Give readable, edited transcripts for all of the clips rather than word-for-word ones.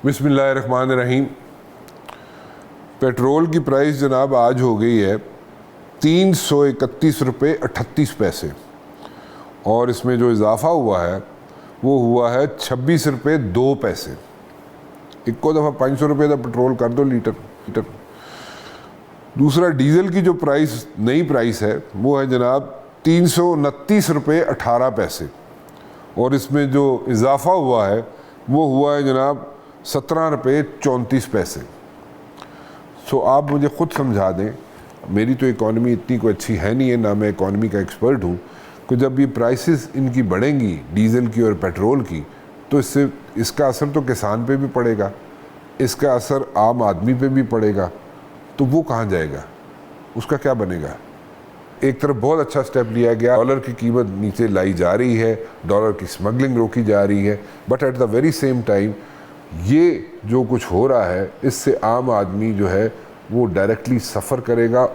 بسم اللہ الرحمن الرحیم۔ پیٹرول کی پرائس جناب آج ہو گئی ہے 331 روپے 38 پیسے، اور اس میں جو اضافہ ہوا ہے وہ ہوا ہے 26 روپے 2 پیسے۔ ایک کو دفعہ 500 روپے کا پیٹرول کر دو لیٹر۔ دوسرا ڈیزل کی جو پرائس نئی پرائس ہے وہ ہے جناب 329 روپے 18 پیسے، اور اس میں جو اضافہ ہوا ہے وہ ہوا ہے جناب 17 روپے 34 پیسے۔ آپ مجھے خود سمجھا دیں، میری تو اکانومی اتنی کوئی اچھی ہے نہیں ہے، نہ میں اکانومی کا ایکسپرٹ ہوں، کہ جب یہ پرائسز ان کی بڑھیں گی ڈیزل کی اور پیٹرول کی، تو اس کا اثر تو کسان پہ بھی پڑے گا، اس کا اثر عام آدمی پہ بھی پڑے گا، تو وہ کہاں جائے گا؟ اس کا کیا بنے گا؟ ایک طرف بہت اچھا سٹیپ لیا گیا، ڈالر کی قیمت نیچے لائی جا رہی ہے، ڈالر کی سمگلنگ روکی جا رہی ہے، but at the very same time یہ جو کچھ ہو رہا ہے اس سے عام آدمی جو ہے وہ ڈائریکٹلی سفر کرے گا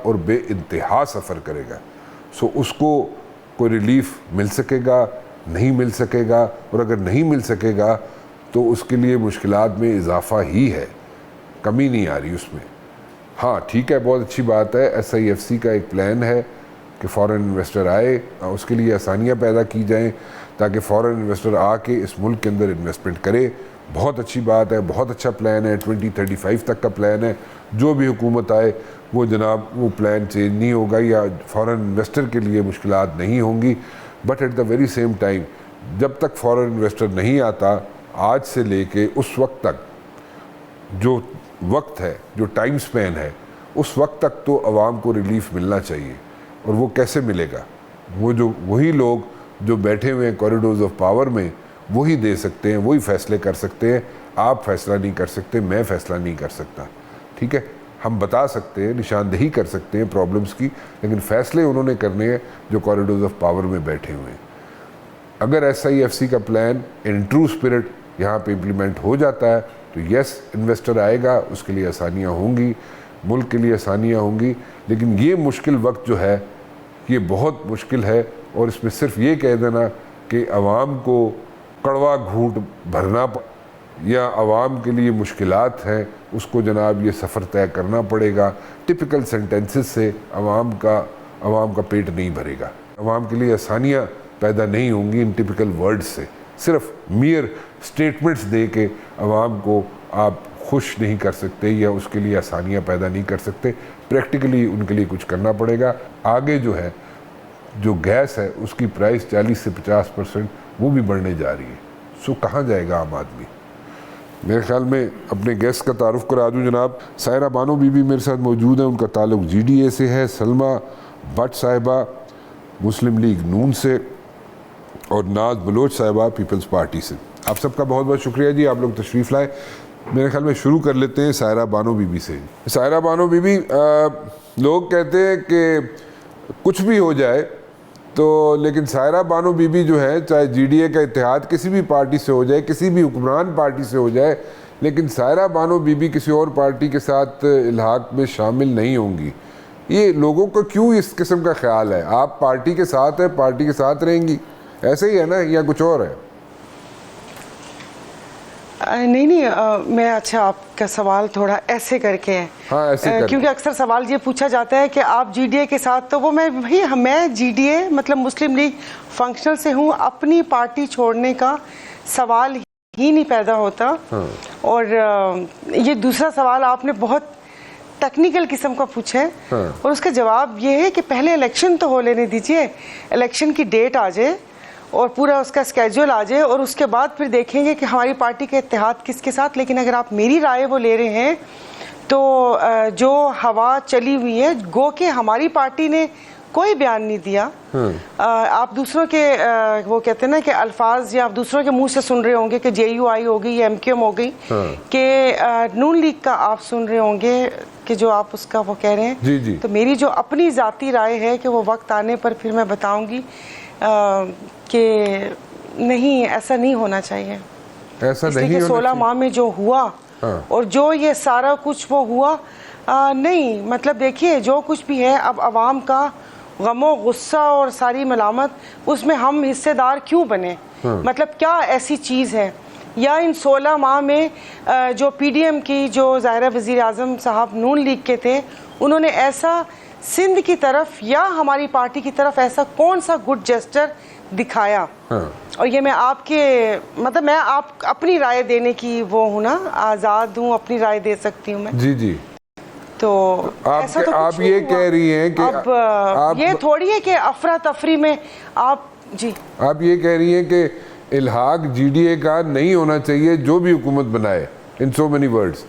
اور بے انتہا سفر کرے گا۔ اس کو کوئی ریلیف مل سکے گا؟ نہیں مل سکے گا، اور اگر نہیں مل سکے گا تو اس کے لیے مشکلات میں اضافہ ہی ہے، کمی نہیں آ رہی اس میں۔ ہاں ٹھیک ہے، بہت اچھی بات ہے، SIFC کا ایک پلان ہے کہ فورن انویسٹر آئے، اس کے لیے آسانیاں پیدا کی جائیں تاکہ فورن انویسٹر آ کے اس ملک کے اندر انویسٹمنٹ کرے۔ بہت اچھی بات ہے، بہت اچھا پلان ہے، 2035 تک کا پلان ہے۔ جو بھی حکومت آئے وہ جناب وہ پلان چینج نہیں ہوگا یا فورن انویسٹر کے لیے مشکلات نہیں ہوں گی، but at the very same time جب تک فورن انویسٹر نہیں آتا، آج سے لے کے اس وقت تک جو وقت ہے، جو ٹائم سپین ہے، اس وقت تک تو عوام کو ریلیف ملنا چاہیے۔ اور وہ کیسے ملے گا؟ وہی لوگ جو بیٹھے ہوئے ہیں کوریڈورز آف پاور میں، وہی دے سکتے ہیں، وہی فیصلے کر سکتے ہیں۔ آپ فیصلہ نہیں کر سکتے، میں فیصلہ نہیں کر سکتا، ٹھیک ہے؟ ہم بتا سکتے ہیں، نشاندہی کر سکتے ہیں پرابلمز کی، لیکن فیصلے انہوں نے کرنے ہیں جو کوریڈورز آف پاور میں بیٹھے ہوئے ہیں۔ اگر SIFC کا پلان ان ٹرو اسپرٹ یہاں پہ امپلیمنٹ ہو جاتا ہے تو یس، انویسٹر آئے گا، اس کے لیے آسانیاں ہوں گی، ملک کے لیے آسانیاں ہوں گی، لیکن یہ مشکل وقت جو ہے یہ بہت مشکل ہے، اور اس میں صرف یہ کہہ دینا کہ عوام کو کڑوا گھونٹ بھرنا یا عوام کے لیے مشکلات ہیں، اس کو جناب یہ سفر طے کرنا پڑے گا۔ ٹپیکل سینٹنسز سے عوام کا پیٹ نہیں بھرے گا، عوام کے لیے آسانیاں پیدا نہیں ہوں گی ان ٹپیکل ورڈز سے۔ صرف میئر سٹیٹمنٹس دے کے عوام کو آپ خوش نہیں کر سکتے یا اس کے لیے آسانیاں پیدا نہیں کر سکتے، پریکٹیکلی ان کے لیے کچھ کرنا پڑے گا۔ آگے جو ہے جو گیس ہے اس کی پرائس 40 سے 50% وہ بھی بڑھنے جا رہی ہے، کہاں جائے گا عام آدمی؟ میرے خیال میں اپنے گیسٹ کا تعارف کرا دوں جناب۔ سائرہ بانو بی بی میرے ساتھ موجود ہیں، ان کا تعلق GDA سے ہے، سلمہ بٹ صاحبہ مسلم لیگ نون سے، اور ناز بلوچ صاحبہ پیپلز پارٹی سے۔ آپ سب کا بہت بہت شکریہ جی، آپ لوگ تشریف لائے۔ میرے خیال میں شروع کر لیتے ہیں سائرہ بانو بی بی سے۔ سائرہ بانو بی بی، لوگ کہتے ہیں کہ کچھ بھی ہو جائے تو لیکن سائرہ بانو بی بی جو ہے، چاہے GDA کا اتحاد کسی بھی پارٹی سے ہو جائے، کسی بھی حکمران پارٹی سے ہو جائے، لیکن سائرہ بانو بی بی کسی اور پارٹی کے ساتھ الحاق میں شامل نہیں ہوں گی۔ یہ لوگوں کو کیوں اس قسم کا خیال ہے؟ آپ پارٹی کے ساتھ ہیں، پارٹی کے ساتھ رہیں گی، ایسے ہی ہے نا یا کچھ اور ہے؟ نہیں، میں اچھا آپ کا سوال تھوڑا ایسے کر کے ہے، کیونکہ اکثر سوال یہ پوچھا جاتا ہے کہ آپ GDA کے ساتھ، تو وہ میں GDA مطلب مسلم لیگ فنکشنل سے ہوں، اپنی پارٹی چھوڑنے کا سوال ہی نہیں پیدا ہوتا۔ اور یہ دوسرا سوال آپ نے بہت ٹیکنیکل قسم کا پوچھا ہے، اور اس کا جواب یہ ہے کہ پہلے الیکشن تو ہو لینے دیجئے، الیکشن کی ڈیٹ آ جائے اور پورا اس کا اسکیجول آ جائے، اور اس کے بعد پھر دیکھیں گے کہ ہماری پارٹی کا اتحاد کس کے ساتھ۔ لیکن اگر آپ میری رائے وہ لے رہے ہیں تو جو ہوا چلی ہوئی ہے، گو کہ ہماری پارٹی نے کوئی بیان نہیں دیا۔ آپ دوسروں کے وہ کہتے ہیں نا کہ الفاظ، یا آپ دوسروں کے منہ سے سن رہے ہوں گے کہ JUI ہو گئی یا MQM ہو گئی، کہ نون لیگ کا آپ سن رہے ہوں گے کہ جو آپ اس کا وہ کہہ رہے ہیں۔ تو میری جو اپنی ذاتی رائے ہے کہ وہ وقت آنے پر پھر میں بتاؤں گی کہ نہیں، ایسا نہیں ہونا چاہیے۔ ایسا نہیں ہونا 16 ماہ میں جو ہوا اور جو یہ سارا کچھ وہ ہوا، نہیں مطلب دیکھیے جو کچھ بھی ہے، اب عوام کا غم و غصہ اور ساری ملامت، اس میں ہم حصے دار کیوں بنے؟ مطلب کیا ایسی چیز ہے یا ان 16 ماہ میں جو پی ڈی ایم کی جو ظاہرہ وزیر اعظم صاحب نون لیگ کے تھے, انہوں نے ایسا سندھ کی طرف یا ہماری پارٹی کی طرف ایسا کون سا گڈ جسٹر دکھایا؟ اور یہ میں آپ کے مطلب میں آپ اپنی رائے دینے کی وہ ہوں نا, آزاد ہوں, اپنی رائے دے سکتی ہوں میں. جی جی. تو ایسا تو آپ یہ کہہ رہی ہیں کہ اب یہ تھوڑی ہے کہ افراتفری میں آپ جی آپ یہ کہہ رہی ہیں کہ الحاق جی ڈی اے کا نہیں ہونا چاہیے جو بھی حکومت بنائے, ان سو مینی ورڈز.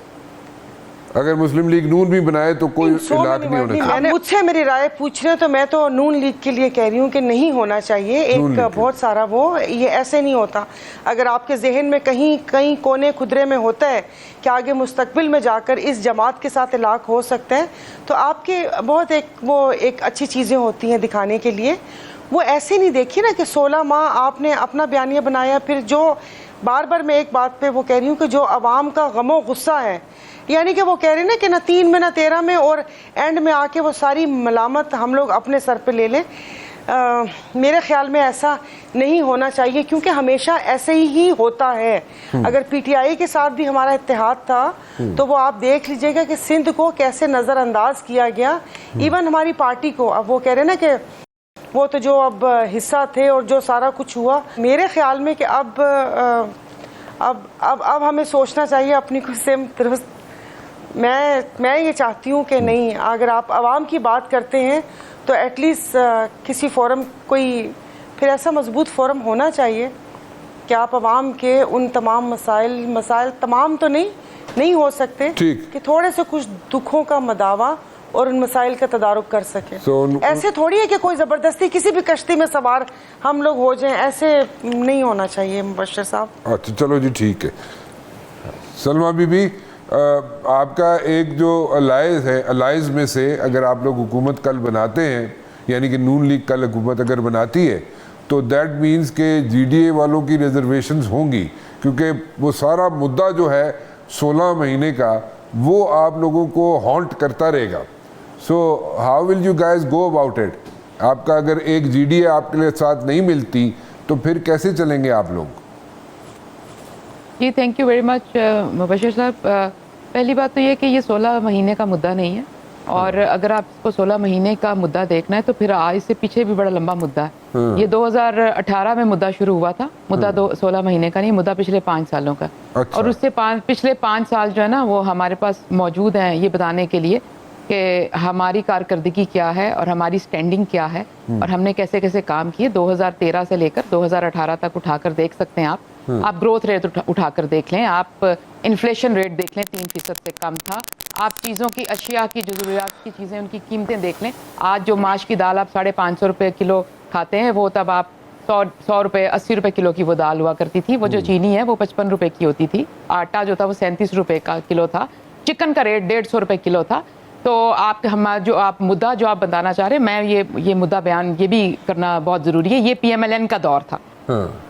اگر مسلم لیگ نون بھی بنائے تو کوئی الحاق نہیں ہونا چاہیے. مجھ سے میری رائے پوچھ رہے ہیں تو میں تو نون لیگ کے لیے کہہ رہی ہوں کہ نہیں ہونا چاہیے. ایک بہت سارا وہ یہ ایسے نہیں ہوتا. اگر آپ کے ذہن میں کہیں کونے خدرے میں ہوتا ہے کہ آگے مستقبل میں جا کر اس جماعت کے ساتھ الحاق ہو سکتا ہے تو آپ کے بہت ایک اچھی چیزیں ہوتی ہیں دکھانے کے لیے. وہ ایسے نہیں دیکھی نا کہ 16 ماہ آپ نے اپنا بیانیہ بنایا, پھر جو بار بار میں ایک بات پہ وہ کہہ رہی ہوں کہ جو عوام کا غم و غصہ ہے, یعنی کہ وہ کہہ رہے ہیں نا کہ نہ 3 میں نہ 13 میں, اور اینڈ میں آ کے وہ ساری ملامت ہم لوگ اپنے سر پہ لے لیں. میرے خیال میں ایسا نہیں ہونا چاہیے کیونکہ ہمیشہ ایسے ہی ہوتا ہے. اگر پی ٹی آئی کے ساتھ بھی ہمارا اتحاد تھا تو وہ آپ دیکھ لیجئے گا کہ سندھ کو کیسے نظر انداز کیا گیا, ایون ہماری پارٹی کو. اب وہ کہہ رہے ہیں نا کہ وہ تو جو اب حصہ تھے اور جو سارا کچھ ہوا, میرے خیال میں کہ اب ہمیں سوچنا چاہیے اپنی کچھ سمت درست. میں یہ چاہتی ہوں کہ نہیں, اگر آپ عوام کی بات کرتے ہیں تو ایٹ لیسٹ کسی فورم, کوئی پھر ایسا مضبوط فورم ہونا چاہیے کہ آپ عوام کے ان تمام مسائل تمام تو نہیں ہو سکتے کہ تھوڑے سے کچھ دکھوں کا مداوا اور ان مسائل کا تدارک کر سکے. ایسے تھوڑی ہے کہ کوئی زبردستی کسی بھی کشتی میں سوار ہم لوگ ہو جائیں, ایسے نہیں ہونا چاہیے مبشر صاحب. اچھا چلو جی ٹھیک ہے. سلمہ بی بی, آپ کا ایک جو الائز ہے, الائز میں سے اگر آپ لوگ حکومت کل بناتے ہیں, یعنی کہ نون لیگ کل حکومت اگر بناتی ہے تو دیٹ مینز کہ جی ڈی اے والوں کی ریزرویشنز ہوں گی, کیونکہ وہ سارا مدعا جو ہے 16 مہینے کا وہ آپ لوگوں کو ہانٹ کرتا رہے گا. So how will you guys go about it? آپ کا اگر ایک جی ڈی اے آپ کے لیے ساتھ نہیں ملتی تو پھر کیسے چلیں گے آپ لوگ؟ جی تھینک یو ویری مچ مبشر صاحب. پہلی بات تو یہ کہ یہ 16 مہینے کا مدعا نہیں ہے, اور اگر آپ اس کو 16 مہینے کا مدعا دیکھنا ہے تو پھر اس سے پیچھے بھی بڑا لمبا مدعا ہے. یہ 2018 میں مدعا شروع ہوا تھا. مدعا 16 مہینے کا نہیں, مدعا پچھلے 5 سالوں کا. اور اس سے پچھلے 5 سال جو ہے نا وہ ہمارے پاس موجود ہیں یہ بتانے کے لیے کہ ہماری کارکردگی کیا ہے اور ہماری سٹینڈنگ کیا ہے اور ہم نے کیسے کیسے کام کیے. 2013 سے لے کر 2018 تک اٹھا کر دیکھ سکتے ہیں آپ گروتھ ریٹ اٹھا کر دیکھ لیں, آپ انفلیشن ریٹ دیکھ لیں 3% سے کم تھا. آپ چیزوں کی اشیاء کی جو ضروریات کی چیزیں ان کی قیمتیں دیکھ لیں. آج جو ماش کی دال آپ 550 روپے کلو کھاتے ہیں وہ تب آپ 100 روپے 80 روپے کلو کی وہ دال ہوا کرتی تھی. وہ جو چینی ہے وہ 55 روپے کی ہوتی تھی. آٹا جو تھا وہ 37 روپے کا کلو تھا. چکن کا ریٹ 150 روپے کلو تھا. تو آپ مدعا جو آپ بتانا چاہ رہے ہیں, میں یہ مدعا بیان یہ بھی کرنا بہت ضروری ہے. یہ پی ایم ایل این کا دور تھا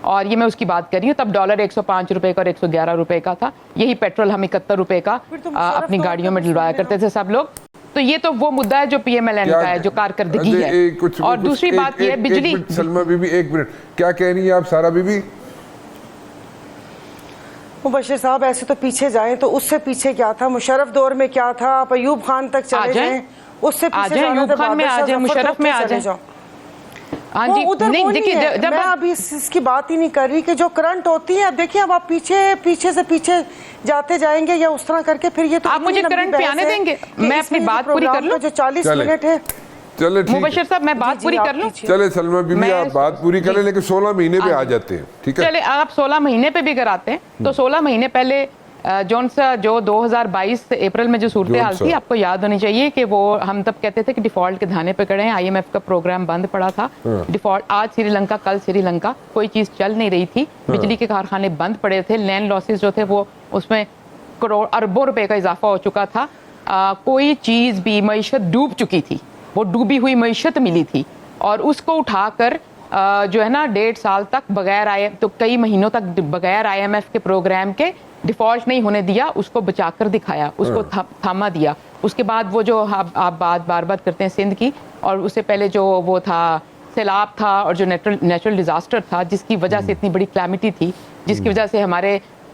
اور یہ میں اس کی بات کر رہی ہوں. تب ڈالر 105 روپے کا اور 111 روپے کا تھا. یہی پیٹرول ہم 71 روپے کا اپنی گاڑیوں میں ڈلوایا کرتے تھے سب لوگ. تو یہ تو وہ مدعا ہے جو پی ایم ایل این کا ہے, جو کارکردگی ہے. اور دوسری بات یہ ہے بجلی. سلمہ بی بی ایک منٹ, کیا کہہ رہی ہیں آپ سارا بی بی؟ مبشر صاحب ایسے تو پیچھے جائیں تو اس سے پیچھے کیا تھا, مشرف دور میں کیا تھا, آپ ایوب خان تک چلے جائیں, اس سے پیچھے ایوب خان میں آ جائیں, مشرف میں آ جائیں. ہاں جی نہیں دیکھیے, جب میں ابھی اس کی بات ہی نہیں کر رہی کہ جو کرنٹ ہوتی ہے. اب دیکھیے اب آپ پیچھے سے پیچھے جاتے جائیں گے یا اس طرح کر کے, پھر یہ تو آپ مجھے کرنٹ پہ آنے دیں گے, میں اپنی بات پوری کر لوں. جو 40 منٹ ہے چلے مبشر صاحب میں بات پوری کر لوں. چلے سلمہ بی بی آپ بات پوری کریں, لیکن 16 مہینے پہ آ جاتے ہیں, ٹھیک ہے؟ چلے آپ 16 مہینے پہ بھی اگر آتے ہیں تو 16 مہینے پہلے جو 2022 اپریل میں جو صورتحال تھی, آپ کو یاد ہونی چاہیے کہ وہ ہم تب کہتے تھے کہ ڈیفالٹ کے دھانے پہ کھڑے ہیں. آئی ایم ایف کا پروگرام بند پڑا تھا. ڈیفالٹ آج سری لنکا, کل سری لنکا, کوئی چیز چل نہیں رہی تھی. بجلی کے کارخانے بند پڑے تھے. لینڈ لاسز جو تھے وہ اس میں کروڑ اربوں روپے کا اضافہ ہو چکا تھا. کوئی چیز بھی, معیشت ڈوب چکی تھی. وہ ڈوبی ہوئی معیشت ملی تھی اور اس کو اٹھا کر جو ہے نا 1.5 سال تک بغیر تو کئی مہینوں تک بغیر آئی ایم ایف کے پروگرام کے ڈیفالٹ نہیں ہونے دیا. اس کو بچا کر دکھایا, اس کو تھاما دیا. اس کے بعد وہ جو آپ بار بات کرتے ہیں سندھ کی, اور اس سے پہلے جو وہ تھا سیلاب تھا اور جو نیچرل ڈیزاسٹر تھا جس کی وجہ سے اتنی بڑی کلیمٹی تھی, جس کی وجہ سے ہمارے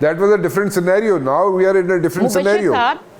That was a different scenario. Now we are in a different scenario.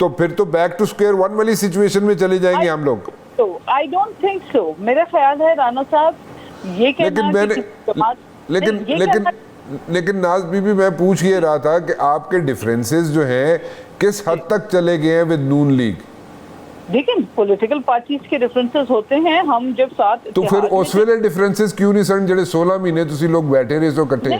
تو پھر تو بیک ٹو اسکوئر ون والی سچویشن میں چلے جائیں گے ہم لوگ. I don't think so. میرا خیال ہے رانا صاحب یہ کہنا لیکن ناز بی بی میں پوچھ یہ رہا تھا کہ آپ کے ڈفرینسز جو ہیں کس حد تک چلے گئے ہیں ود نون لیگ؟ دیکھیں پولیٹیکل پارٹیز کے ڈفرینسز ہوتے ہیں. ہم جب ساتھ تو پھر اس ویلے ڈفرینسز کیوں نہیں سن جڑے 16 مہینے تسی لوگ بیٹھے رہے سو کٹے؟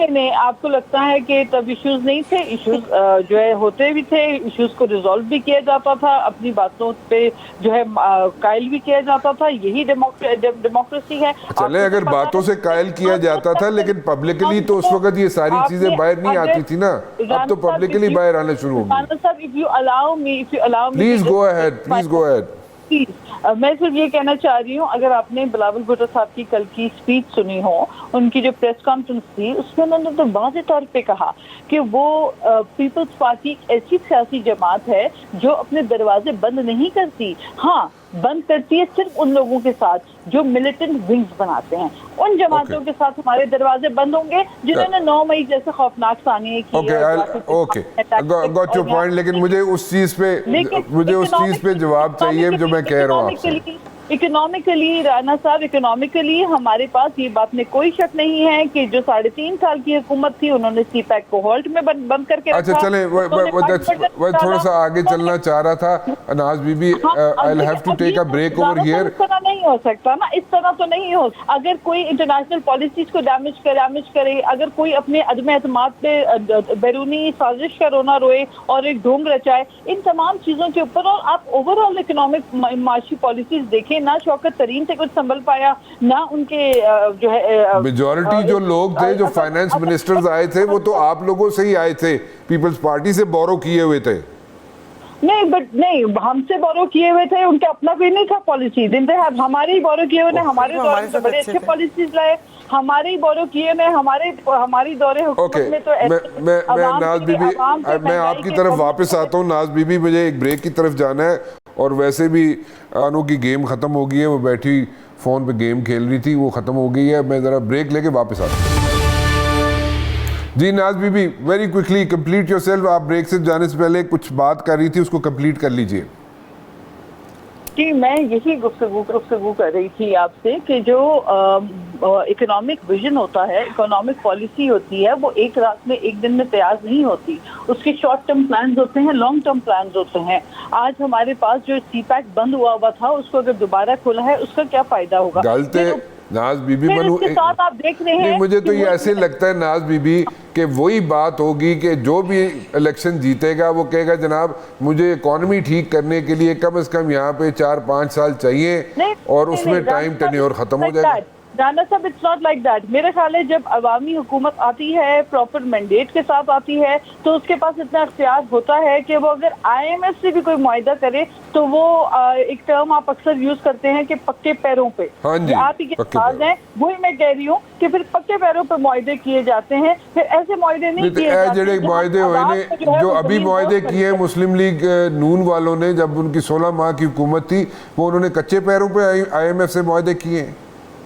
نہیں آپ کو لگتا ہے کہ تب ایشوز نہیں تھے؟ ایشوز جو ہے ہوتے بھی تھے, ایشوز کو ریزالو بھی کیا جاتا تھا, اپنی باتوں پہ جو ہے قائل بھی کیا جاتا تھا. یہی ڈیموکریسی ہے. چلے اگر باتوں سے قائل کیا جاتا تھا لیکن پبلکلی تو اس وقت یہ ساری چیزیں باہر نہیں آتی تھی نا, اب تو پبلکلی باہر آنا شروع ہو گئی. Please go ahead. میں صرف یہ کہنا چاہ رہی ہوں, اگر آپ نے بلاول بھٹو صاحب کی کل کی اسپیچ سنی ہو, ان کی جو پریس کانفرنس تھی, اس میں انہوں نے تو واضح طور پہ کہا کہ وہ پیپلز پارٹی ایسی سیاسی جماعت ہے جو اپنے دروازے بند نہیں کرتی. ہاں بند کرتی ہے صرف ان لوگوں کے ساتھ جو ملیٹنٹ ونگز بناتے ہیں. ان جماعتوں کے ساتھ ہمارے دروازے بند ہوں گے جنہوں نے 9 مئی جیسے خوفناک ثانیے کی. Got your point. لیکن مجھے اس چیز پہ جواب چاہیے جو میں کہہ رہا ہوں آپ سے. اکنامکلی رانا صاحب, اکنامکلی ہمارے پاس یہ بات میں کوئی شک نہیں ہے کہ جو 3.5 سال کی حکومت تھی انہوں نے سی پیک کو ہالٹ میں بند کر کے رکھا. اچھا چلیں وہ تھوڑا سا آگے چلنا چاہ رہا تھا Naz Bibi. I'll have to take a break over here. اس طرح نہیں ہو سکتا نا, اس طرح تو نہیں ہو. اگر کوئی انٹرنیشنل پالیسیز کو ڈیمیج کرے, اگر کوئی اپنے عدم اعتماد پہ بیرونی سازش کا رونا روئے اور ایک ڈھونگ رچائے, ان تمام چیزوں کے اوپر, اور آپ اوور آل اکنامک معاشی پالیسیز دیکھیں, نہ شوکت ترین سے کچھ سنبھل پایا, نہ ان کے جو ہے میجورٹی جو لوگ تھے جو فائنانس منسٹرز آئے تھے وہ تو آپ لوگوں سے ہی آئے تھے, پیپلز پارٹی سے بورو کیے ہوئے تھے. نہیں ہم سے بورو کیے ہوئے تھے, ان کا اپنا کوئی نہیں تھا پالیسی. ہمارے ہی بورو کیے ہوئے, ہمارے دور میں بڑے اچھے پالیسیز لائے, ہمارے ہی بورو کیے میں ہماری دورے حکومت میں تو میں ناز بی بی میں آپ کی طرف واپس آتا ہوں. ناز بی بی مجھے ایک بریک کی طرف جانا ہے, اور ویسے بھی انو کی گیم ختم ہو گئی ہے, وہ بیٹھی فون پہ گیم کھیل رہی تھی, وہ ختم ہو گئی ہے. میں ذرا بریک لے کے واپس آتا ہوں. جی Naz Bibi very quickly complete yourself. آپ بریک سے جانے سے پہلے کچھ بات کر رہی تھی, اس کو کمپلیٹ کر لیجئے. جی میں یہی گفتگو کر رہی تھی آپ سے کہ جو اکنامک ویژن ہوتا ہے, اکنامک پالیسی ہوتی ہے, وہ ایک رات میں ایک دن میں تیار نہیں ہوتی. اس کے شارٹ ٹرم پلانز ہوتے ہیں, لانگ ٹرم پلانز ہوتے ہیں. آج ہمارے پاس جو سی پیک بند ہوا تھا, اس کو اگر دوبارہ کھولا ہے, اس کا کیا فائدہ ہوگا؟ ناز بی بی مجھے تو یہ ایسے لگتا ہے ناز بی بی کہ وہی بات ہوگی کہ جو بھی الیکشن جیتے گا وہ کہے گا جناب مجھے اکانومی ٹھیک کرنے کے لیے کم از کم یہاں پہ 4-5 سال چاہیے, اور اس میں ٹائم ٹینیور ختم ہو جائے گا. رانا صاحب اٹس ناٹ لائک دیٹ. میرے خیال ہے جب عوامی حکومت آتی ہے, پراپر مینڈیٹ کے ساتھ آتی ہے, تو اس کے پاس اتنا اختیار ہوتا ہے کہ وہ اگر آئی ایم ایف سے بھی کوئی معاہدہ کرے تو وہ ایک ٹرم آپ اکثر یوز کرتے ہیں کہ پکے پیروں پہ. آپ ہی کے پاس ہیں, وہی میں کہہ رہی ہوں کہ پھر پکے پیروں پہ معاہدے کیے جاتے ہیں. پھر ایسے معاہدے نہیں کیے جاتے جڑے معاہدے ہوئے نے, جو ابھی معاہدے کیے مسلم لیگ نون والوں نے, جب ان کی 16 ماہ کی حکومت تھی, وہ انہوں نے کچے پیروں پہ آئی ایم ایف سے معاہدے کیے ہیں.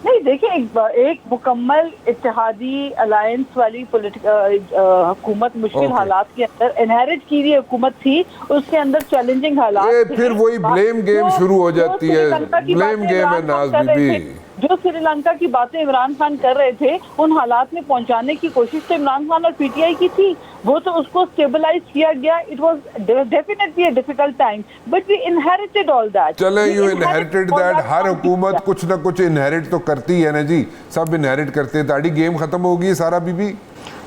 نہیں دیکھیں, ایک مکمل اتحادی الائنس والی حکومت مشکل حالات کے اندر انہیرٹ کی ہوئی حکومت تھی, اس کے اندر چیلنجنگ حالات. پھر وہی بلیم گیم شروع ہو جاتی ہے. بلیم گیم ہے ناز بی بی. جو سری لنکا کی باتیں عمران خان کر رہے تھے, ان حالات میں پہنچانے کی کوشش تو عمران خان اور پی ٹی آئی کی تھی, وہ تو اس کو اسٹیبلائز کیا گیا. It was definitely a difficult time, but we inherited all that. چلیں یو انہیریٹڈ دیٹ. ہر حکومت کچھ نہ کچھ انہیریٹ تو کرتی ہے نا جی, سب انہیریٹ کرتے ہیں. تاڑی گیم ختم ہو گئی سارا بی بی.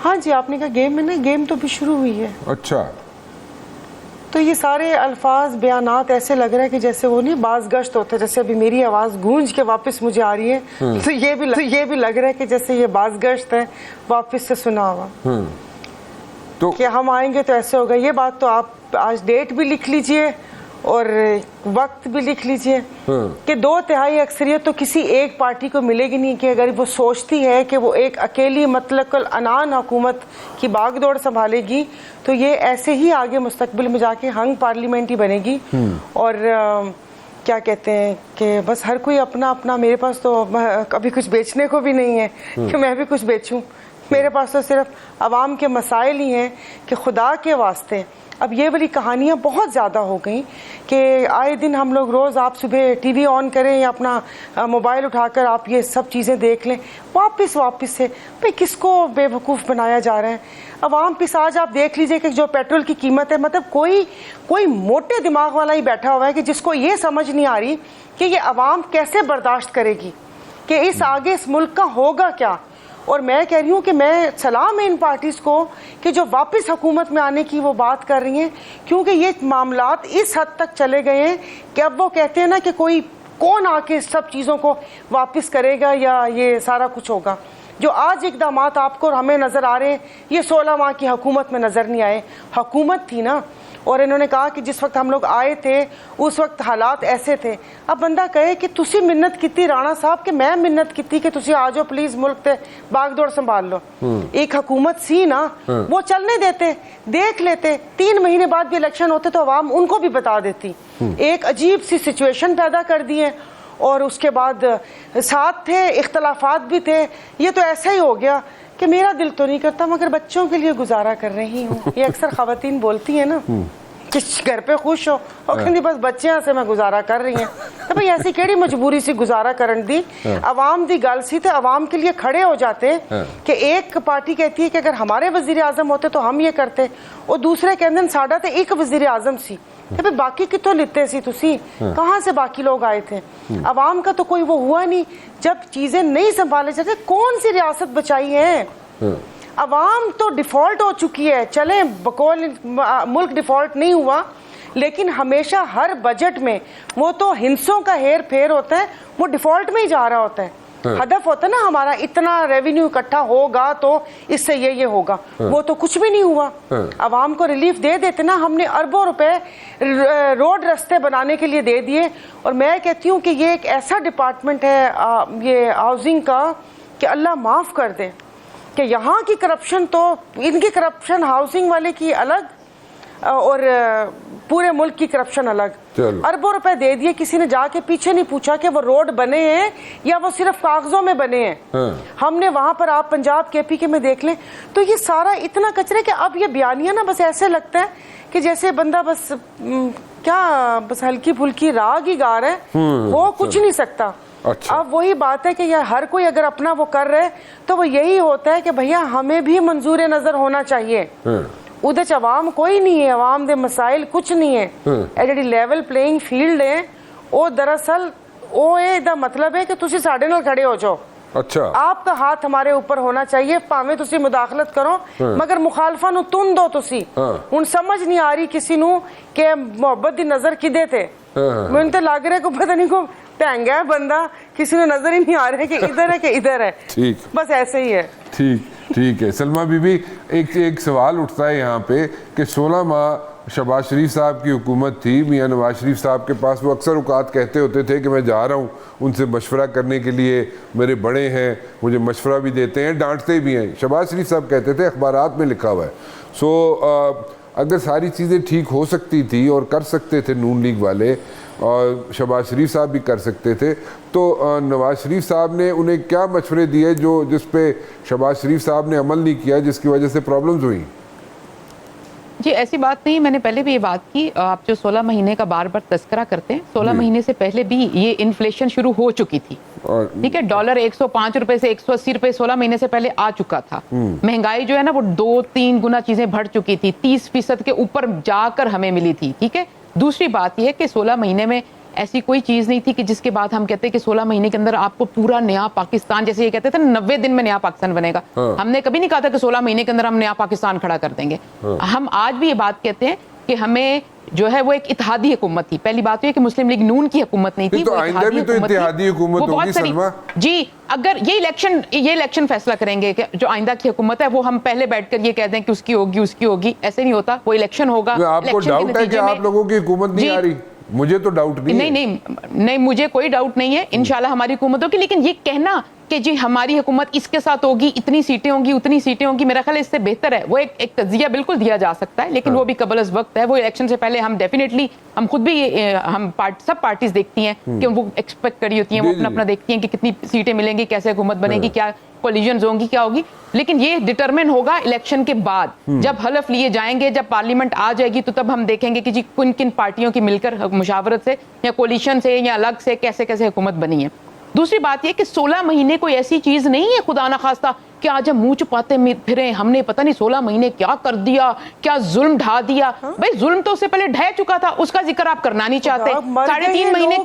ہاں جی, آپ نے کہا گیم میں نہیں, گیم تو بھی شروع ہوئی ہے. اچھا, تو یہ سارے الفاظ بیانات ایسے لگ رہا ہے کہ جیسے وہ نہیں باز گشت ہوتے, جیسے ابھی میری آواز گونج کے واپس مجھے آ رہی ہے, تو یہ بھی لگ رہا ہے کہ جیسے یہ باز گشت ہے واپس سے سنا ہوا, تو کہ ہم آئیں گے تو ایسے ہوگا. یہ بات تو آپ آج ڈیٹ بھی لکھ لیجئے اور وقت بھی لکھ لیجئے کہ 2/3 اکثریت تو کسی ایک پارٹی کو ملے گی نہیں, کہ اگر وہ سوچتی ہے کہ وہ ایک اکیلی مطلق العنان حکومت کی باغ دوڑ سنبھالے گی, تو یہ ایسے ہی آگے مستقبل میں جا کے ہنگ پارلیمنٹ ہی بنے گی. اور کیا کہتے ہیں کہ بس ہر کوئی اپنا اپنا, میرے پاس تو کبھی کچھ بیچنے کو بھی نہیں ہے کہ میں بھی کچھ بیچوں. میرے پاس تو صرف عوام کے مسائل ہی ہیں کہ خدا کے واسطے اب یہ والی کہانیاں بہت زیادہ ہو گئیں کہ آئے دن ہم لوگ روز آپ صبح ٹی وی آن کریں یا اپنا موبائل اٹھا کر آپ یہ سب چیزیں دیکھ لیں, واپس سے بھئی کس کو بے وقوف بنایا جا رہا ہے. عوام پس آج آپ دیکھ لیجئے کہ جو پیٹرول کی قیمت ہے, مطلب کوئی موٹے دماغ والا ہی بیٹھا ہوا ہے کہ جس کو یہ سمجھ نہیں آ رہی کہ یہ عوام کیسے برداشت کرے گی, کہ اس آگے اس ملک کا ہوگا کیا. اور میں کہہ رہی ہوں کہ میں سلام ہے ان پارٹیز کو کہ جو واپس حکومت میں آنے کی وہ بات کر رہی ہیں, کیونکہ یہ معاملات اس حد تک چلے گئے ہیں کہ اب وہ کہتے ہیں نا کہ کون آ کے سب چیزوں کو واپس کرے گا یا یہ سارا کچھ ہوگا. جو آج اقدامات آپ کو اور ہمیں نظر آ رہے ہیں یہ 16 ماہ کی حکومت میں نظر نہیں آئے. حکومت تھی نا, اور انہوں نے کہا کہ جس وقت ہم لوگ آئے تھے اس وقت حالات ایسے تھے. اب بندہ کہے کہ تسی منت کیتی رانا صاحب کہ میں منت کیتی کہ تسی آ جاؤ پلیز ملک تے باغ دوڑ سنبھال لو. ایک حکومت سی نا, وہ چلنے دیتے, دیکھ لیتے, 3 مہینے بعد بھی الیکشن ہوتے تو عوام ان کو بھی بتا دیتی. ایک عجیب سی سچویشن پیدا کر دی ہے, اور اس کے بعد ساتھ تھے, اختلافات بھی تھے. یہ تو ایسا ہی ہو گیا کہ میرا دل تو نہیں کرتا مگر بچوں کے لیے گزارا کر رہی ہوں. یہ اکثر خواتین بولتی ہیں نا کہ گھر پہ خوش ہو اور کہندی بس بچیاں سے میں گزارا کر رہی ہیں. تو بھئی ایسی کیڑی مجبوری سی گزارا کرن دی, عوام دی گل سی تے عوام کے لیے کھڑے ہو جاتے کہ ایک پارٹی کہتی ہے کہ اگر ہمارے وزیر اعظم ہوتے تو ہم یہ کرتے, اور دوسرے کہندے ساڈا تے ایک وزیر اعظم سی, کہ باقی کتوں لیتے سی تسی, کہاں سے باقی لوگ آئے تھے. عوام کا تو کوئی وہ ہوا نہیں. جب چیزیں نہیں سنبھالے جاتے کون سی ریاست بچائی ہے. عوام تو ڈیفالٹ ہو چکی ہے. چلیں بقول ملک ڈیفالٹ نہیں ہوا, لیکن ہمیشہ ہر بجٹ میں وہ تو ہنسوں کا ہیر پھیر ہوتا ہے, وہ ڈیفالٹ میں ہی جا رہا ہوتا ہے. ہدف ہوتا ہے نا ہمارا اتنا ریونیو اکٹھا ہوگا تو اس سے یہ ہوگا, وہ تو کچھ بھی نہیں ہوا. عوام کو ریلیف دے دیتے نا, ہم نے اربوں روپے روڈ رستے بنانے کے لیے دے دیے. اور میں کہتی ہوں کہ یہ ایک ایسا ڈپارٹمنٹ ہے یہ ہاؤسنگ کا کہ اللہ معاف کر دے, کہ یہاں کی کرپشن تو ان کی کرپشن ہاؤسنگ والے کی الگ اور پورے ملک کی کرپشن الگ. اربوں روپے دے دیے, کسی نے جا کے پیچھے نہیں پوچھا کہ وہ روڈ بنے ہیں یا وہ صرف کاغذوں میں بنے ہیں. ہم نے وہاں پر آپ پنجاب کے پی کے میں دیکھ لیں تو یہ سارا اتنا کچرے کہ اب یہ بیانیاں نا بس ایسے لگتا ہے کہ جیسے بندہ بس کیا بس ہلکی پھلکی راگ ہی گا رہا ہے, وہ کچھ نہیں سکتا. اب وہی بات ہے کہ یہ ہر کوئی اگر اپنا وہ کر رہے تو وہ یہی ہوتا ہے کہ بھیا ہمیں بھی منظور نظر ہونا چاہیے. ادھر عوام کوئی نہیں ہے, عوام دے مسائل کچھ نہیں ہے. اے جڑی لیول پلینگ فیلڈ ہے وہ دراصل وہ دا مطلب ہے کہ تسی ساڈے نال کھڑے ہو جاؤ. اچھا, آپ کا ہاتھ ہمارے اوپر ہونا چاہیے, پاویں تسی مداخلت کرو مگر مخالفاں نو تن دو. تسی ہن سمجھ نہیں آ رہی کسی نو کہ محبت دی نظر کدے تے. مجھے تو لگ رہا ہے کو پتہ نہیں کو ٹینگا ہے بندہ, کسی نے نظر ہی نہیں آ رہا ہے کہ ادھر ہے کہ ادھر ہے. بس ایسے ہی ہے. ٹھیک ہے. سلمہ بی بی, ایک سوال اٹھتا ہے یہاں پہ کہ 16 ماہ شہباز شریف صاحب کی حکومت تھی, میاں نواز شریف صاحب کے پاس وہ اکثر اوقات کہتے ہوتے تھے کہ میں جا رہا ہوں ان سے مشورہ کرنے کے لیے, میرے بڑے ہیں مجھے مشورہ بھی دیتے ہیں, ڈانٹتے بھی ہیں. شہباز شریف صاحب کہتے تھے, اخبارات میں لکھا ہوا ہے. اگر ساری چیزیں ٹھیک ہو سکتی تھی اور کر سکتے تھے نون لیگ والے, اور شہباز شریف صاحب بھی کر سکتے تھے, تو نواز شریف صاحب نے انہیں کیا مشورے دیے جس پہ شہباز شریف صاحب نے عمل نہیں کیا, جس کی وجہ سے پرابلمز ہوئیں؟ جی ایسی بات نہیں, میں نے پہلے بھی یہ بات کی. آپ جو 16 مہینے کا بار بار تذکرہ کرتے ہیں, 16 مہینے سے پہلے بھی یہ انفلیشن شروع ہو چکی تھی. ٹھیک ہے, ڈالر 105 روپے سے 180 روپے 16 مہینے سے پہلے آ چکا تھا. مہنگائی جو ہے نا وہ 2-3 گنا چیزیں بڑھ چکی تھی, 30% کے اوپر جا کر ہمیں ملی تھی. ٹھیک ہے, دوسری بات یہ ہے کہ 16 مہینے میں ایسی کوئی چیز نہیں تھی کہ جس کے بعد ہم کہتے کہ 16 مہینے کے اندر آپ کو پورا نیا پاکستان, جیسے یہ کہتے تھے 90 دن میں نیا پاکستان بنے گا. ہم نے کبھی نہیں کہا تھا کہ 16 مہینے کے اندر ہم نیا پاکستان کھڑا کر دیں گے. ہم آج بھی یہ بات کہتے ہیں کہ ہمیں جو ہے وہ ایک اتحادی حکومت تھی. پہلی بات یہ کہ مسلم لیگ نون کی حکومت نہیں تھی, تو آئندہ بھی تو اتحادی حکومت ہوگی سلمہ. جی اگر یہ الیکشن فیصلہ کریں گے کہ جو آئندہ کی حکومت ہے وہ ہم پہلے بیٹھ کر یہ کہہ دیں کہ اس کی ہوگی, ایسے نہیں ہوتا. وہ الیکشن ہوگا. آپ کو ڈاؤٹ ہے کہ آپ لوگوں کی حکومت نہیں آ رہی؟ مجھے تو ڈاؤٹ نہیں. نہیں مجھے کوئی ڈاؤٹ نہیں ہے, انشاءاللہ ہماری حکومت ہوگی. لیکن یہ کہنا کہ جی ہماری حکومت اس کے ساتھ ہوگی, اتنی سیٹیں ہوں گی, اتنی سیٹیں ہوں گی, میرا خیال اس سے بہتر ہے وہ ایک تجزیہ بالکل دیا جا سکتا ہے, لیکن وہ بھی قبل از وقت ہے. وہ الیکشن سے پہلے ہم ڈیفینیٹلی, ہم خود بھی ہم سب پارٹیز دیکھتی ہیں کہ وہ ایکسپیکٹ کری ہوتی ہیں, وہ اپنا اپنا دیکھتی ہیں کہ کتنی سیٹیں ملیں گی, کیسے حکومت بنے گی, کیا کولیجنز ہوں گی, کیا ہوگی. لیکن یہ ڈٹرمن ہوگا الیکشن کے بعد, جب حلف لیے جائیں گے, جب پارلیمنٹ آ جائے گی, تو تب ہم دیکھیں گے کہ جی کن کن پارٹیوں کی مل کر مشاورت سے یا کولیشن سے یا الگ سے کیسے کیسے حکومت بنی ہے. دوسری بات یہ کہ 16 مہینے کوئی ایسی چیز نہیں ہے خدا نخواستہ کہ آج ہم منہ چھپاتے پھریں, ہم نے پتہ نہیں 16 مہینے کیا کر دیا, کیا ظلم ڈھا دیا. بھائی ظلم تو اس سے پہلے ڈھہ چکا تھا, اس کا ذکر آپ کرنا نہیں چاہتے. 3.5 مہینے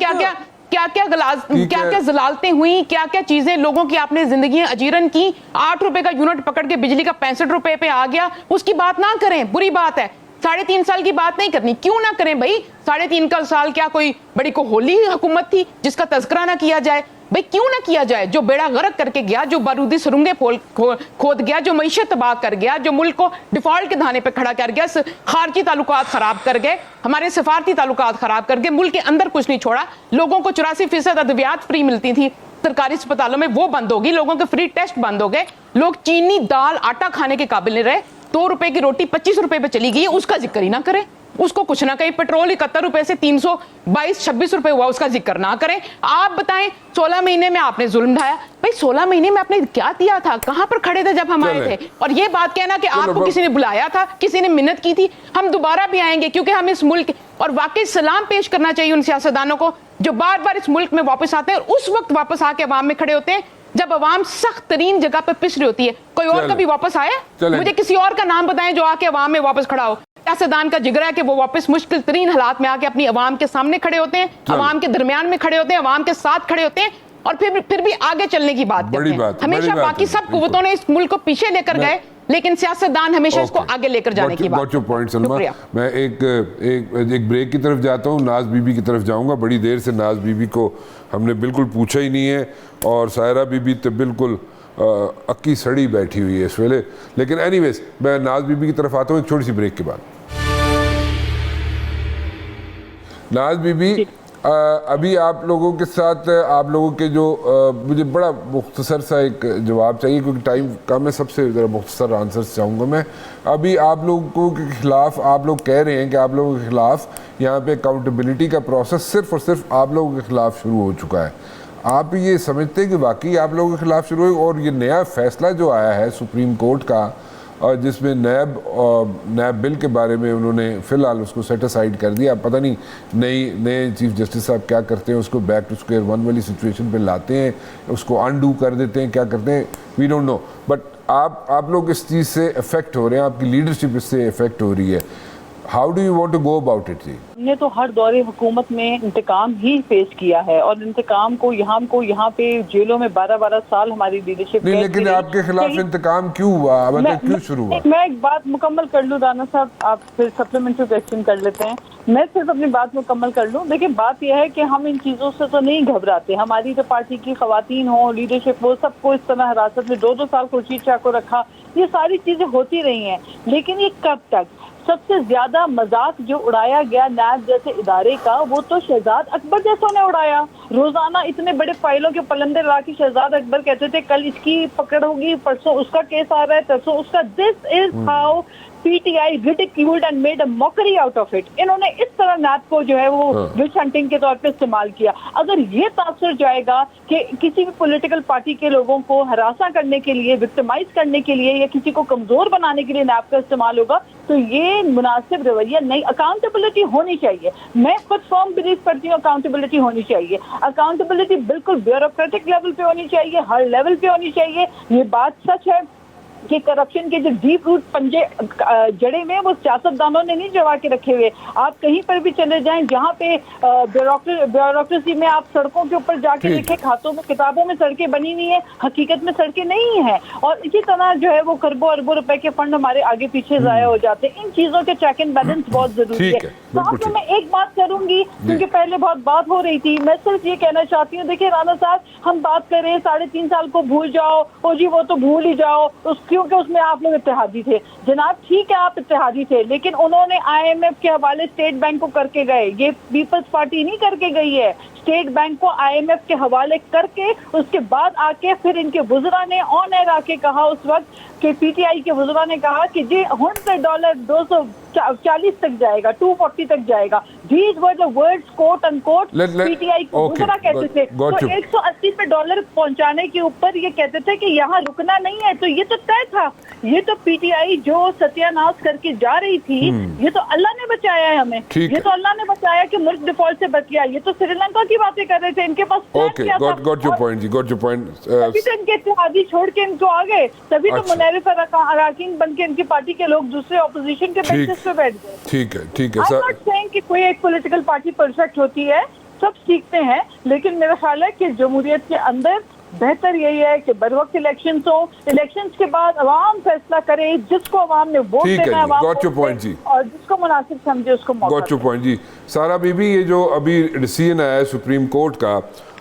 کیا ضلالتیں ہوئی, کیا کیا چیزیں لوگوں کی آپ نے زندگیاں اجیرن کی. 8 روپے کا یونٹ پکڑ کے بجلی کا 65 روپے پہ آ گیا, اس کی بات نہ کریں, بری بات ہے. 3.5 سال کی بات نہیں کرنی, کیوں نہ کریں بھائی. 3.5 سال کیا کوئی بڑی کوہولی حکومت تھی جس کا تذکرہ نہ کیا جائے؟ بھائی کیوں نہ کیا جائے. جو بیڑا غرق کر کے گیا, جو بارودی سرنگیں کھود گیا, جو معیشت تباہ کر گیا, جو ملک کو ڈیفالٹ کے دھانے پہ کھڑا کر گیا, خارجی تعلقات خراب کر گئے, ہمارے سفارتی تعلقات خراب کر گئے, ملک کے اندر کچھ نہیں چھوڑا. لوگوں کو 84% ادویات فری ملتی تھی سرکاری اسپتالوں میں, وہ بند ہوگی. لوگوں کے فری ٹیسٹ بند ہو گئے. لوگ چینی دال آٹا کھانے کے قابل نہیں رہے. 2 روپے کی روٹی 25 روپے پہ چلی گئی, اس کا ذکر ہی نہ کریں. اس کو کچھ نہ کہیں. پیٹرول 71 روپے سے 322-26 روپے ہوا, اس کا ذکر نہ کریں. آپ بتائیں 16 مہینے میں آپ نے ظلم ڈھایا. بھائی 16 مہینے میں آپ نے کیا دیا تھا, کہاں پر کھڑے تھے جب ہم آئے تھے؟ اور یہ بات کہنا کہ آپ کو کسی نے بلایا تھا, کسی نے منت کی تھی. ہم دوبارہ بھی آئیں گے کیونکہ ہم اس ملک, اور واقعی سلام پیش کرنا چاہیے ان سیاستدانوں کو جو بار بار اس ملک میں واپس آتے ہیں, اور اس وقت واپس آ کے عوام میں کھڑے ہوتے ہیں جب عوام سخت ترین جگہ پہ پس رہی ہوتی ہے. کوئی اور کبھی واپس آیا؟ مجھے کسی اور کا نام بتائیں جو آ کے عوام میں واپس کھڑا ہو. سیاستدان کا جگر ہے کہ وہ واپس مشکل ترین حالات میں آ کے اپنی عوام کے سامنے کھڑے ہوتے ہیں, عوام کے درمیان میں کھڑے ہوتے ہیں, عوام کے ساتھ کھڑے ہوتے ہیں, اور پھر بھی آگے چلنے کی بات کرتے ہیں. ہمیشہ باقی سب قوتوں نے اس ملک کو پیچھے لے کر گئے, لیکن سیاستدان ہمیشہ اس کو آگے لے کر جانے کی بات. میں ایک بریک کی طرف جاتا ہوں, ناز بی بی کی طرف جاؤں گا. بڑی دیر سے ناز بی بی کو ہم نے بالکل پوچھا ہی نہیں ہے, اور سائرہ بی بی تو بالکل اکی سڑی بیٹھی ہوئی ہے اس ویلے. لیکن اینی ویز میں ناز بی بی کی طرف آتا ہوں ایک چھوٹی سی بریک کے بعد. ناز بی بی, ابھی آپ لوگوں کے ساتھ, آپ لوگوں کے جو, مجھے بڑا مختصر سا ایک جواب چاہیے کیونکہ ٹائم کم ہے, سب سے ذرا مختصر آنسرز چاہوں گا میں. ابھی آپ لوگوں کے خلاف, آپ لوگ کہہ رہے ہیں کہ آپ لوگوں کے خلاف یہاں پہ اکاؤنٹیبلٹی کا پروسیس صرف اور صرف آپ لوگوں کے خلاف شروع ہو چکا ہے. آپ یہ سمجھتے ہیں کہ واقعی آپ لوگوں کے خلاف شروع ہوئی, اور یہ نیا فیصلہ جو آیا ہے سپریم کورٹ کا, اور جس میں نیب بل کے بارے میں انہوں نے فی الحال اس کو سیٹ اسائڈ کر دیا. پتہ نہیں نئے چیف جسٹس صاحب کیا کرتے ہیں, اس کو بیک ٹو اسکوئر ون والی سچویشن پہ لاتے ہیں, اس کو انڈو کر دیتے ہیں, کیا کرتے ہیں وی ڈونٹ نو. بٹ آپ لوگ اس چیز سے افیکٹ ہو رہے ہیں, آپ کی لیڈرشپ اس سے افیکٹ ہو رہی ہے. How do you want to go about it? ہم نے تو ہر دور حکومت میں انتقام ہی فیس کیا ہے, اور انتقام کو یہاں پہ جیلوں میں 12 سال ہماری لیڈرشپ. نہیں, لیکن آپ کے خلاف انتقام کیوں ہوا, مطلب کیوں شروع ہوا؟ میں ایک بات مکمل کر لوں رانا صاحب, آپ پھر سپلیمنٹری کویسچن کر لیتے ہیں. میں صرف اپنی بات مکمل کر لوں. دیکھیں بات یہ ہے کہ ہم ان چیزوں سے تو نہیں گھبراتے. ہماری جو پارٹی کی خواتین ہوں, لیڈرشپ, وہ سب کو اس طرح حراست میں 2 سال خورشید شاہ کو رکھا, یہ ساری چیزیں ہوتی رہی ہیں. لیکن یہ کب تک؟ سب سے زیادہ مذاق جو اڑایا گیا نیب جیسے ادارے کا, وہ تو شہزاد اکبر جیسوں نے اڑایا. روزانہ اتنے بڑے فائلوں کے پلندے لا کے شہزاد اکبر کہتے تھے کل اس کی پکڑ ہوگی, پرسوں اس کا کیس آ رہا ہے, پرسوں اس کا. This is how PTI ridiculed and made a mockery out of it. انہوں نے اس طرح نیب کو جو ہے وہ وچ ہنٹنگ کے طور پہ استعمال کیا. اگر یہ تاثر جائے گا کہ کسی بھی پولیٹیکل پارٹی کے لوگوں کو ہراساں کرنے کے لیے, وکٹمائز کرنے کے لیے, یا کسی کو کمزور بنانے کے لیے نیب کا استعمال ہوگا, تو یہ مناسب رویہ نہیں. اکاؤنٹیبلٹی ہونی چاہیے. میں خود فرم بلیو کرتی ہوں اکاؤنٹیبلٹی ہونی چاہیے. اکاؤنٹیبلٹی بالکل بیوروکریٹک لیول پہ ہونی چاہیے, ہر لیول پہ ہونی چاہیے. یہ بات سچ ہے کہ کرپشن کے جو ڈیپ روٹ پنجے جڑے ہوئے وہ سیاستدانوں نے نہیں جڑا کے رکھے ہوئے. آپ کہیں پر بھی چلے جائیں جہاں پہ بیوروکریسی میں آپ سڑکوں کے اوپر جا کے دیکھیں, کھاتوں میں کتابوں میں سڑکیں بنی ہوئی ہیں, حقیقت میں سڑکیں نہیں ہیں. اور اسی طرح جو ہے وہ اربوں اربوں روپے کے فنڈ ہمارے آگے پیچھے ضائع ہو جاتے ہیں. ان چیزوں کے چیک اینڈ بیلنس بہت ضروری ہے. ساتھ میں ایک بات کروں گی کیونکہ پہلے بہت بات ہو رہی تھی, میں صرف یہ کہنا چاہتی ہوں, دیکھیں رانا صاحب, ہم بات کریں 3.5 سال کو بھول جاؤ, او جی وہ تو بھول ہی جاؤ, اس کیونکہ اس میں آپ لوگ اتحادی تھے. جناب ٹھیک ہے آپ اتحادی تھے, لیکن انہوں نے IMF کے حوالے اسٹیٹ بینک کو کر کے گئے, یہ پیپلز پارٹی نہیں کر کے گئی ہے. اسٹیٹ بینک کو IMF کے حوالے کر کے اس کے بعد آ کے پھر ان کے وزراء نے آن ایئر آ کے کہا اس وقت کہ PTI کے وزراء نے کہا کہ جی $100 240 تک جائے گا, 240 تک جائے گا. These were the words quote unquote PTI کے وزراء کہتے تھے. تو $180 پہنچانے کے اوپر یہ کہتے تھے کہ یہاں رکنا نہیں ہے. تو یہ تو طے تھا, یہ تو PTI جو ستیہ ناش کر کے جا رہی تھی, یہ تو اللہ نے بچایا ہے ہمیں, یہ تو اللہ نے بچایا کہ ملک ڈیفالٹ سے بچ گیا. یہ تو سری لنکا کی باتیں کر رہے تھے, ان کے پاس got your point. تبھی تو ان کے اتحادی چھوڑ کے ان کو آ گئے, تبھی تو منعرف اراکین بن کے ان کی پارٹی کے لوگ دوسرے اپوزیشن کے بینچز پہ بیٹھ گئے. ٹھیک ہے I'm not saying کہ کوئی ایک پولیٹیکل پارٹی پرفیکٹ ہوتی ہے, سب سیکھتے ہیں, لیکن میرا خیال ہے کہ جمہوریت کے اندر بہتر یہی ہے کہ بر وقت الیکشنز ہوں, الیکشنز کے بعد عوام فیصلہ کرے, جس کو عوام نے ووٹ دینا ہے عوام اور جس کو مناسب سمجھے اس کو موقع دے. جی سارا بی بی, یہ جو ابھی ڈیسیژن آیا ہے سپریم کورٹ کا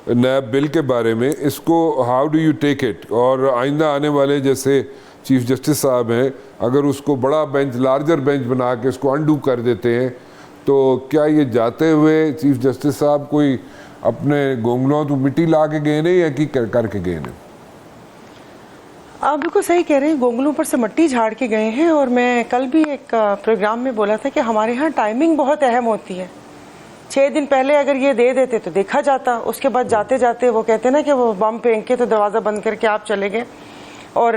نیب بل کے بارے میں, اس کو how do you take it, اور آئندہ آنے والے جیسے چیف جسٹس صاحب ہیں, اگر اس کو بڑا بینچ, لارجر بینچ بنا کے اس کو انڈو کر دیتے ہیں, تو کیا یہ جاتے ہوئے چیف جسٹس صاحب کوئی اپنے گونگلوں تو مٹی لا کے گئے نہیں یا کی کر کے گئے نہیں؟ آپ بالکل صحیح کہہ رہے ہیں, گونگلوں پر سے مٹی جھاڑ کے گئے ہیں. اور میں کل بھی ایک پروگرام میں بولا تھا کہ ہمارے ہاں ٹائمنگ بہت اہم ہوتی ہے. 6 دن پہلے اگر یہ دے دیتے تو دیکھا جاتا, اس کے بعد جاتے جاتے وہ کہتے نا کہ وہ بم پھینک کے تو دروازہ بند کر کے آپ چلے گئے, اور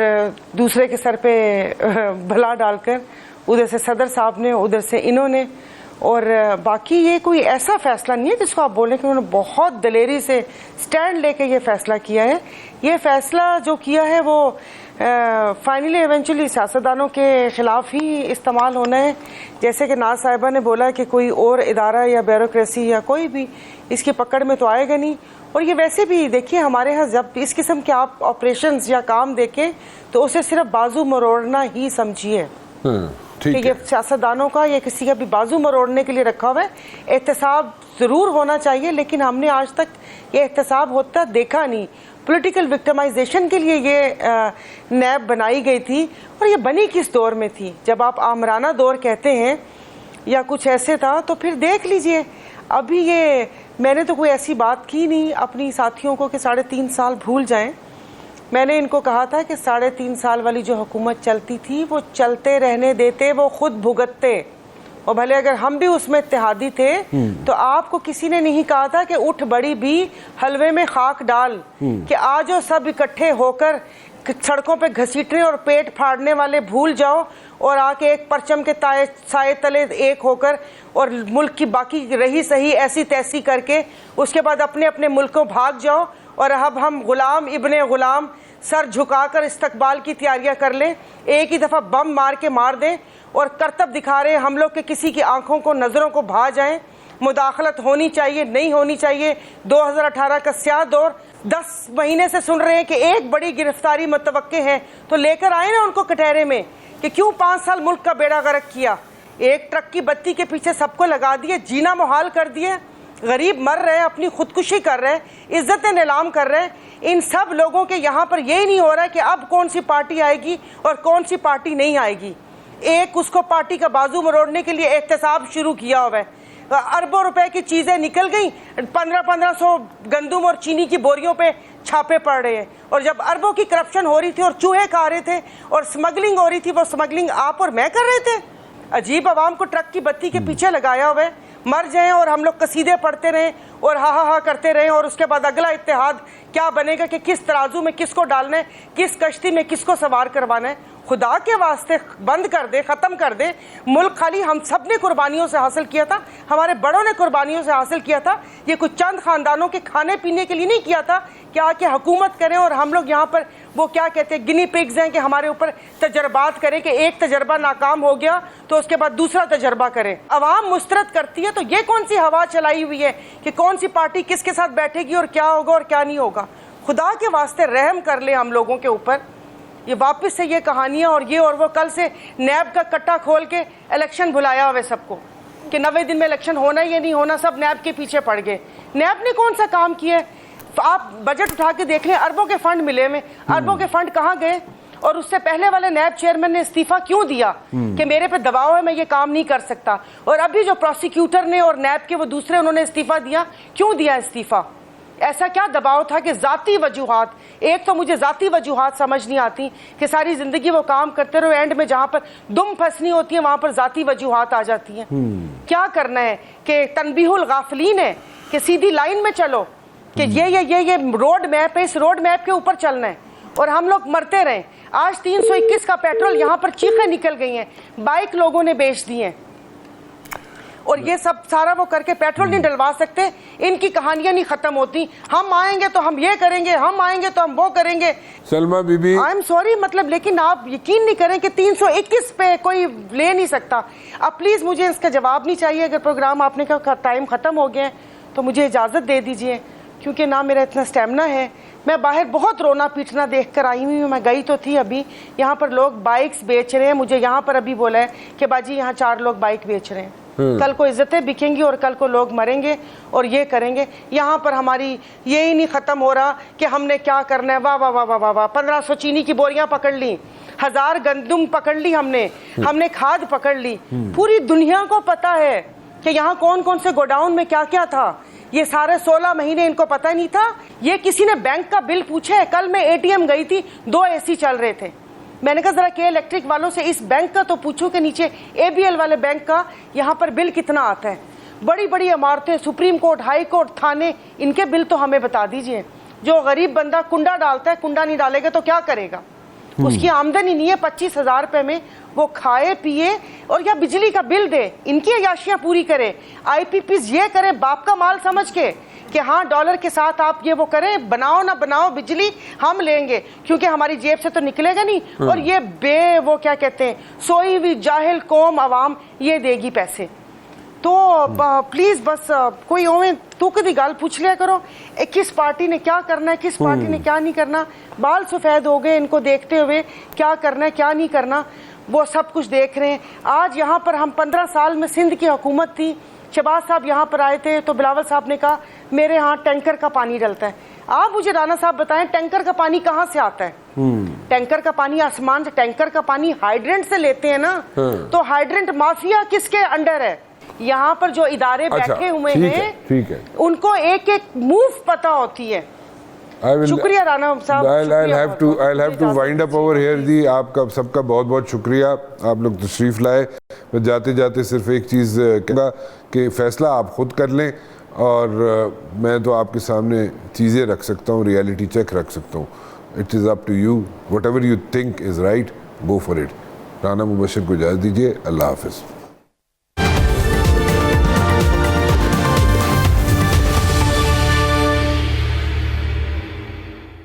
دوسرے کے سر پہ بھلا ڈال کر, ادھر سے صدر صاحب نے, ادھر سے انہوں نے. اور باقی یہ کوئی ایسا فیصلہ نہیں ہے جس کو آپ بولیں کہ انہوں نے بہت دلیری سے سٹینڈ لے کے یہ فیصلہ کیا ہے. یہ فیصلہ جو کیا ہے وہ فائنلی ایونچولی سیاستدانوں کے خلاف ہی استعمال ہونا ہے. جیسے کہ ناز صاحبہ نے بولا کہ کوئی اور ادارہ یا بیوروکریسی یا کوئی بھی اس کی پکڑ میں تو آئے گا نہیں. اور یہ ویسے بھی دیکھیے, ہمارے ہاں جب اس قسم کے آپ آپریشنز یا کام دیکھیں تو اسے صرف بازو مروڑنا ہی سمجھیے کہ یہ سیاستدانوں کا یا کسی کا بھی بازو مروڑنے کے لیے رکھا ہوا ہے. احتساب ضرور ہونا چاہیے, لیکن ہم نے آج تک یہ احتساب ہوتا دیکھا نہیں. پولیٹیکل وکٹمائزیشن کے لیے یہ نیب بنائی گئی تھی, اور یہ بنی کس دور میں تھی؟ جب آپ آمرانہ دور کہتے ہیں یا کچھ ایسے تھا, تو پھر دیکھ لیجئے ابھی یہ, میں نے تو کوئی ایسی بات کی نہیں اپنی ساتھیوں کو کہ 3.5 سال بھول جائیں. میں نے ان کو کہا تھا کہ 3.5 سال والی جو حکومت چلتی تھی وہ چلتے رہنے دیتے, وہ خود بھگتتے, اور بھلے اگر ہم بھی اس میں اتحادی تھے تو آپ کو کسی نے نہیں کہا تھا کہ اٹھ بڑی بھی حلوے میں خاک ڈال, کہ آج سب اکٹھے ہو کر سڑکوں پہ گھسیٹنے اور پیٹ پھاڑنے والے بھول جاؤ, اور آ کے ایک پرچم کے سائے تلے ایک ہو کر اور ملک کی باقی رہی صحیح ایسی تیسی کر کے اس کے بعد اپنے اپنے ملکوں بھاگ جاؤ, اور اب ہم غلام ابن غلام سر جھکا کر استقبال کی تیاریاں کر لیں, ایک ہی دفعہ بم مار کے مار دیں, اور کرتب دکھا رہے ہم لوگ کہ کسی کی آنکھوں کو نظروں کو بھا جائیں. مداخلت ہونی چاہیے, نہیں ہونی چاہیے. 2018 کا سیاہ دور, 10 مہینے سے سن رہے ہیں کہ ایک بڑی گرفتاری متوقع ہے, تو لے کر آئے نا ان کو کٹہرے میں کہ کیوں 5 سال ملک کا بیڑا غرق کیا, ایک ٹرک کی بتی کے پیچھے سب کو لگا دیے, جینا محال کر دیے, غریب مر رہے, اپنی خودکشی کر رہے, عزتیں نیلام کر رہے. ان سب لوگوں کے یہاں پر یہ نہیں ہو رہا کہ اب کون سی پارٹی آئے گی اور کون سی پارٹی نہیں آئے گی. ایک اس کو پارٹی کا بازو مروڑنے کے لیے احتساب شروع کیا ہوا ہے. اربوں روپے کی چیزیں نکل گئیں, 1500 گندم اور چینی کی بوریوں پہ چھاپے پڑ رہے ہیں. اور جب اربوں کی کرپشن ہو رہی تھی اور چوہے کھا رہے تھے اور سمگلنگ ہو رہی تھی, وہ سمگلنگ آپ اور میں کر رہے تھے. عجیب, عوام کو ٹرک کی بتی کے پیچھے لگایا ہوا ہے, مر جائیں اور ہم لوگ قصیدے پڑھتے رہیں اور ہا ہا ہا کرتے رہیں, اور اس کے بعد اگلا اتحاد کیا بنے گا کہ کس ترازو میں کس کو ڈالنا ہے, کس کشتی میں کس کو سوار کروانا ہے. خدا کے واسطے بند کر دے, ختم کر دے. ملک خالی ہم سب نے قربانیوں سے حاصل کیا تھا, ہمارے بڑوں نے قربانیوں سے حاصل کیا تھا. یہ کچھ چند خاندانوں کے کھانے پینے کے لیے نہیں کیا تھا کیا کہ حکومت کریں اور ہم لوگ یہاں پر وہ کیا کہتے ہیں گنی پگز ہیں کہ ہمارے اوپر تجربات کریں, کہ ایک تجربہ ناکام ہو گیا تو اس کے بعد دوسرا تجربہ کریں. عوام مسترد کرتی ہے, تو یہ کون سی ہوا چلائی ہوئی ہے کہ کون سی پارٹی کس کے ساتھ بیٹھے گی اور کیا ہوگا اور کیا نہیں ہوگا. خدا کے واسطے رحم کر لیں ہم لوگوں کے اوپر. یہ واپس سے یہ کہانیاں اور یہ اور وہ, کل سے نیب کا کٹا کھول کے الیکشن بلایا ہوئے سب کو کہ 90 دن میں الیکشن ہونا یا نہیں ہونا, سب نیب کے پیچھے پڑ گئے. نیب نے کون سا کام کیا ہے؟ آپ بجٹ اٹھا کے دیکھ لیں, اربوں کے فنڈ ملے میں, اربوں کے فنڈ کہاں گئے؟ اور اس سے پہلے والے نیب چیئرمین نے استعفیٰ کیوں دیا کہ میرے پہ دباؤ ہے, میں یہ کام نہیں کر سکتا, اور ابھی جو پروسیکیوٹر نے اور نیب کے وہ دوسرے انہوں نے استعفیٰ دیا, کیوں دیا استعفیٰ؟ ایسا کیا دباؤ تھا کہ ذاتی وجوہات؟ ایک تو مجھے ذاتی وجوہات سمجھ نہیں آتی کہ ساری زندگی وہ کام کرتے رہو, اینڈ میں جہاں پر دم پھنسنی ہوتی ہے وہاں پر ذاتی وجوہات آ جاتی ہیں. کیا کرنا ہے کہ تنبیہ الغافلین ہے کہ سیدھی لائن میں چلو کہ یہ روڈ میپ ہے, اس روڈ میپ کے اوپر چلنا ہے, اور ہم لوگ مرتے رہیں. آج 321 کا پیٹرول یہاں پر چیخیں نکل گئی ہیں, بائک لوگوں نے بیچ دی ہیں, اور یہ سب سارا وہ کر کے پیٹرول نہیں ڈلوا سکتے. ان کی کہانیاں نہیں ختم ہوتی, ہم آئیں گے تو ہم یہ کریں گے, ہم آئیں گے تو ہم وہ کریں گے. Salma Bibi, I am sorry, مطلب لیکن آپ یقین نہیں کریں کہ 321 پہ کوئی لے نہیں سکتا. اب پلیز مجھے اس کا جواب نہیں چاہیے. اگر پروگرام آپ نے کہا ٹائم ختم ہو گیا ہے تو مجھے اجازت دے دیجئے, کیونکہ نہ میرا اتنا اسٹیمنا ہے. میں باہر بہت رونا پیٹنا دیکھ کر آئی ہوئی ہوں. میں گئی تو تھی ابھی, یہاں پر لوگ بائکس بیچ رہے ہیں. مجھے یہاں پر ابھی بولا ہے کہ باجی یہاں 4 لوگ بائک بیچ رہے ہیں. کل کو عزتیں بکیں گی اور کل کو لوگ مریں گے اور یہ کریں گے. یہاں پر ہماری یہی نہیں ختم ہو رہا کہ ہم نے کیا کرنا ہے. واہ واہ واہ واہ واہ, 1500 چینی کی بوریاں پکڑ لی, 1000 گندم پکڑ لی, ہم نے کھاد پکڑ لی. پوری دنیا کو پتا ہے کہ یہاں کون کون سے گوڈاؤن میں کیا کیا تھا. یہ سارے 16 مہینے ان کو پتہ نہیں تھا. یہ کسی نے بینک کا بل پوچھے؟ کل میں ATM گئی تھی, 2 AC چل رہے تھے. میں نے کہا ذرا کے الیکٹرک والوں سے اس بینک کا تو پوچھو کہ نیچے ABL والے بینک کا یہاں پر بل کتنا آتا ہے. بڑی بڑی عمارتیں, سپریم کورٹ, ہائی کورٹ, تھانے, ان کے بل تو ہمیں بتا دیجئے. جو غریب بندہ کنڈا ڈالتا ہے, کنڈا نہیں ڈالے گا تو کیا کرے گا؟ اس کی آمدنی نہیں ہے 25,000 روپے میں وہ کھائے پیے اور یا بجلی کا بل دے, ان کی عیاشیاں پوری کرے. IPPs یہ کریں باپ کا مال سمجھ کے کہ ہاں ڈالر کے ساتھ آپ یہ وہ کریں, بناؤ نہ بناؤ بجلی ہم لیں گے کیونکہ ہماری جیب سے تو نکلے گا نہیں. اور یہ وہ کیا کہتے ہیں, سوئی ہوئی جاہل قوم عوام یہ دے گی پیسے. تو پلیز بس کوئی تو کدی گال پوچھ لیا کرو کس پارٹی نے کیا کرنا ہے, کس پارٹی نے کیا نہیں کرنا. بال سفید ہو گئے ان کو دیکھتے ہوئے, کیا کرنا ہے کیا نہیں کرنا وہ سب کچھ دیکھ رہے ہیں. آج یہاں پر ہم 15 سال میں سندھ کی حکومت تھی, شہباز صاحب یہاں پر آئے تھے تو بلاول صاحب نے کہا میرے ہاں ٹینکر کا پانی ڈلتا ہے. آپ مجھے رانا صاحب بتائیں ٹینکر کا پانی کہاں سے آتا ہے؟ ٹینکر کا پانی آسمان سے, ٹینکر کا پانی ہائیڈرنٹ سے لیتے ہیں نا. تو ہائیڈرنٹ مافیا کس کے انڈر ہے؟ یہاں پر جو ادارے بیٹھے ہوئے ہیں ان کو ایک ایک موو پتا ہوتی ہے. شکریہ رانا صاحب. I'll have to wind up over here جی. آپ کا سب کا بہت بہت شکریہ, آپ لوگ تشریف لائے. میں جاتے جاتے صرف ایک چیز کہوں گا کہ فیصلہ آپ خود کر لیں, اور میں تو آپ کے سامنے چیزیں رکھ سکتا ہوں, ریالٹی چیک رکھ سکتا ہوں. It is up to you. Whatever you think is right, go for it. Rana مبشر کو اجازت دیجیے. اللہ حافظ.